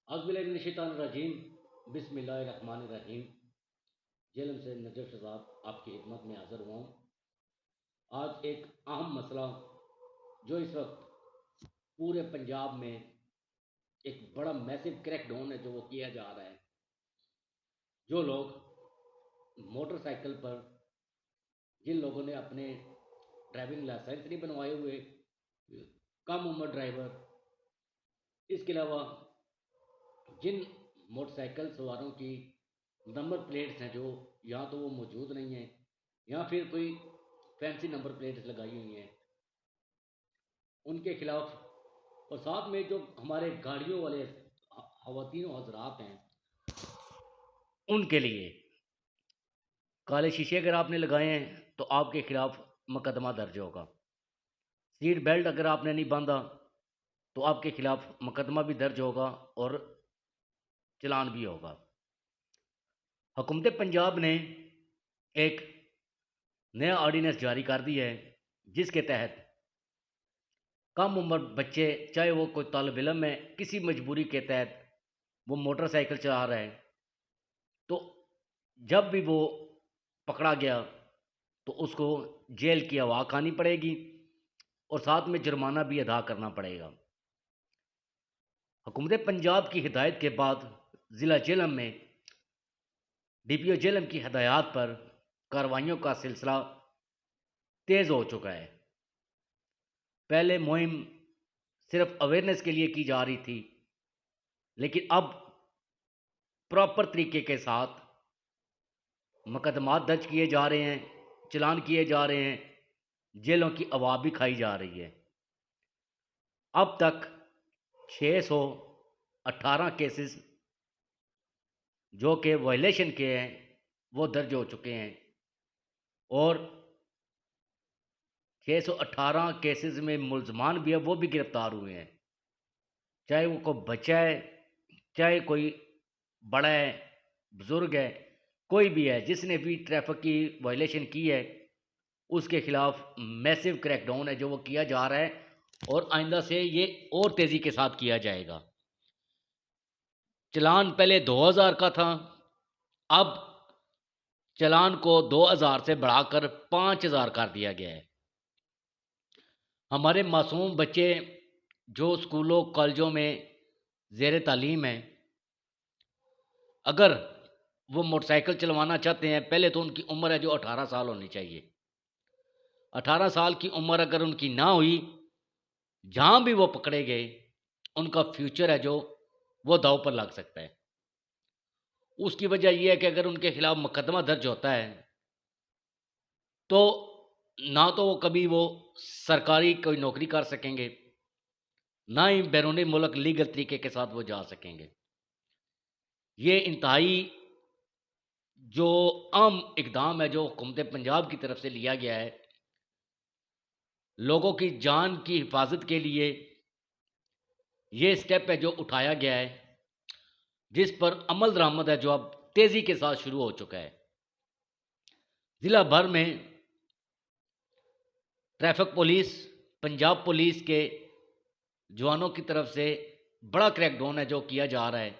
اعوذ باللہ من الشیطان الرجیم بسم اللہ الرحمن الرحیم۔ جیلم سے نجف صاحب آپ کی خدمت میں حاضر ہوا ہوں۔ آج ایک اہم مسئلہ جو اس وقت پورے پنجاب میں ایک بڑا میسو کریک ڈاؤن ہے جو وہ کیا جا رہا ہے۔ جو لوگ موٹر سائیکل پر، جن لوگوں نے اپنے ڈرائیونگ لائسنس نہیں بنوائے ہوئے، کم عمر ڈرائیور، اس کے علاوہ جن موٹر سائیکل سواروں کی نمبر پلیٹس ہیں جو یا تو وہ موجود نہیں ہیں یا پھر کوئی فینسی نمبر پلیٹس لگائی ہوئی ہیں، ان کے خلاف، اور ساتھ میں جو ہمارے گاڑیوں والے خواتین و حضرات ہیں ان کے لیے کالے شیشے اگر آپ نے لگائے ہیں تو آپ کے خلاف مقدمہ درج ہوگا۔ سیٹ بیلٹ اگر آپ نے نہیں باندھا تو آپ کے خلاف مقدمہ بھی درج ہوگا اور چلان بھی ہوگا۔ حکومت پنجاب نے ایک نیا آرڈیننس جاری کر دی ہے جس کے تحت کم عمر بچے، چاہے وہ کوئی طالب علم ہے، کسی مجبوری کے تحت وہ موٹر سائیکل چلا رہا ہے، تو جب بھی وہ پکڑا گیا تو اس کو جیل کی ہوا کھانی پڑے گی اور ساتھ میں جرمانہ بھی ادا کرنا پڑے گا۔ حکومت پنجاب کی ہدایت کے بعد ضلع جہلم میں ڈی پی او جہلم کی ہدایات پر کارروائیوں کا سلسلہ تیز ہو چکا ہے۔ پہلے مہم صرف اویئرنیس کے لیے کی جا رہی تھی، لیکن اب پراپر طریقے کے ساتھ مقدمات درج کیے جا رہے ہیں، چلان کیے جا رہے ہیں، جیلوں کی ہوا بھی کھائی جا رہی ہے۔ اب تک 618 کیسز جو کہ وائلیشن کے ہیں وہ درج ہو چکے ہیں، اور 618 کیسز میں ملزمان بھی ہیں، وہ بھی گرفتار ہوئے ہیں، چاہے وہ کوئی بچہ ہے، چاہے کوئی بڑا ہے، بزرگ ہے، کوئی بھی ہے جس نے بھی ٹریفک کی وائلیشن کی ہے اس کے خلاف میسو کریک ڈاؤن ہے جو وہ کیا جا رہا ہے، اور آئندہ سے یہ اور تیزی کے ساتھ کیا جائے گا۔ چلان پہلے 2000 کا تھا، اب چلان کو 2000 سے بڑھا کر 5000 کر دیا گیا ہے۔ ہمارے معصوم بچے جو اسکولوں کالجوں میں زیر تعلیم ہیں، اگر وہ موٹر سائیکل چلوانا چاہتے ہیں، پہلے تو ان کی عمر ہے جو 18 سال ہونی چاہیے۔ 18 سال کی عمر اگر ان کی نہ ہوئی، جہاں بھی وہ پکڑے گئے ان کا فیوچر ہے جو وہ داؤ پر لگ سکتا ہے۔ اس کی وجہ یہ ہے کہ اگر ان کے خلاف مقدمہ درج ہوتا ہے تو نہ تو وہ کبھی وہ سرکاری کوئی نوکری کر سکیں گے، نہ ہی بیرون ملک لیگل طریقے کے ساتھ وہ جا سکیں گے۔ یہ انتہائی جو عام اقدام ہے جو حکومت پنجاب کی طرف سے لیا گیا ہے، لوگوں کی جان کی حفاظت کے لیے یہ سٹیپ ہے جو اٹھایا گیا ہے، جس پر عمل درآمد ہے جو اب تیزی کے ساتھ شروع ہو چکا ہے۔ ضلع بھر میں ٹریفک پولیس، پنجاب پولیس کے جوانوں کی طرف سے بڑا کریک ڈاؤن ہے جو کیا جا رہا ہے۔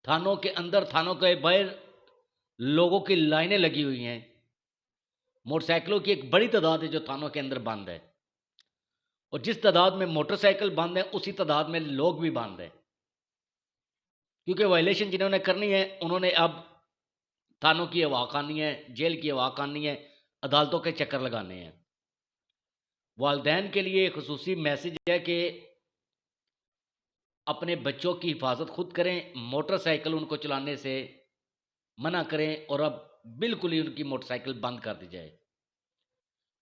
تھانوں کے اندر، تھانوں کے باہر لوگوں کی لائنیں لگی ہوئی ہیں، موٹر سائیکلوں کی ایک بڑی تعداد ہے جو تھانوں کے اندر بند ہے، اور جس تعداد میں موٹر سائیکل بند ہے اسی تعداد میں لوگ بھی بند ہیں، کیونکہ وائلیشن جنہوں نے کرنی ہے انہوں نے اب تھانوں کی ہوا کھانی ہے، جیل کی ہوا کھانی ہے، عدالتوں کے چکر لگانے ہیں۔ والدین کے لیے خصوصی میسج ہے کہ اپنے بچوں کی حفاظت خود کریں، موٹر سائیکل ان کو چلانے سے منع کریں، اور اب بالکل ہی ان کی موٹر سائیکل بند کر دی جائے،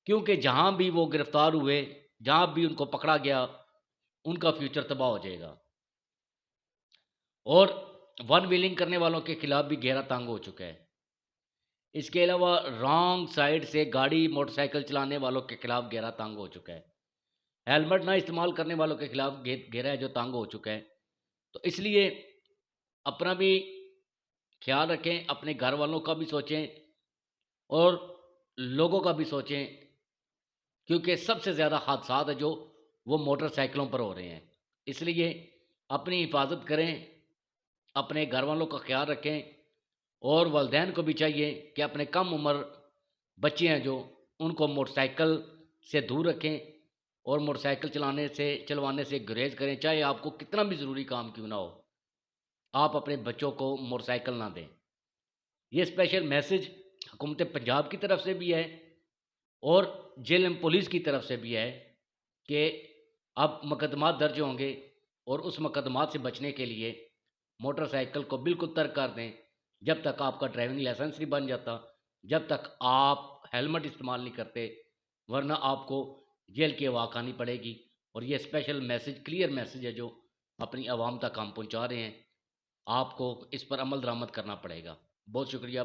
کیونکہ جہاں بھی وہ گرفتار ہوئے، جہاں بھی ان کو پکڑا گیا، ان کا فیوچر تباہ ہو جائے گا۔ اور ون ویلنگ کرنے والوں کے خلاف بھی گھیرا تنگ ہو چکا ہے۔ اس کے علاوہ رانگ سائیڈ سے گاڑی موٹر سائیکل چلانے والوں کے خلاف گھیرا تنگ ہو چکا ہے۔ ہیلمٹ نہ استعمال کرنے والوں کے خلاف گھیرا ہے جو تنگ ہو چکا ہے۔ تو اس لیے اپنا بھی خیال رکھیں، اپنے گھر والوں کا بھی سوچیں اور لوگوں کا بھی سوچیں، کیونکہ سب سے زیادہ حادثات جو وہ موٹر سائیکلوں پر ہو رہے ہیں۔ اس لیے اپنی حفاظت کریں، اپنے گھر والوں کا خیال رکھیں، اور والدین کو بھی چاہیے کہ اپنے کم عمر بچے ہیں جو ان کو موٹر سائیکل سے دور رکھیں، اور موٹر سائیکل چلوانے سے گریز کریں، چاہے آپ کو کتنا بھی ضروری کام کیوں نہ ہو، آپ اپنے بچوں کو موٹر سائیکل نہ دیں۔ یہ اسپیشل میسج حکومت پنجاب کی طرف سے بھی ہے اور جیلم پولیس کی طرف سے بھی ہے کہ اب مقدمات درج ہوں گے، اور اس مقدمات سے بچنے کے لیے موٹر سائیکل کو بالکل ترک کر دیں جب تک آپ کا ڈرائیونگ لائسنس نہیں بن جاتا، جب تک آپ ہیلمٹ استعمال نہیں کرتے، ورنہ آپ کو جیل کی ہوا کھانی پڑے گی۔ اور یہ اسپیشل میسج کلیئر میسج ہے جو اپنی عوام تک ہم پہنچا رہے ہیں، آپ کو اس پر عمل درآمد کرنا پڑے گا۔ بہت شکریہ۔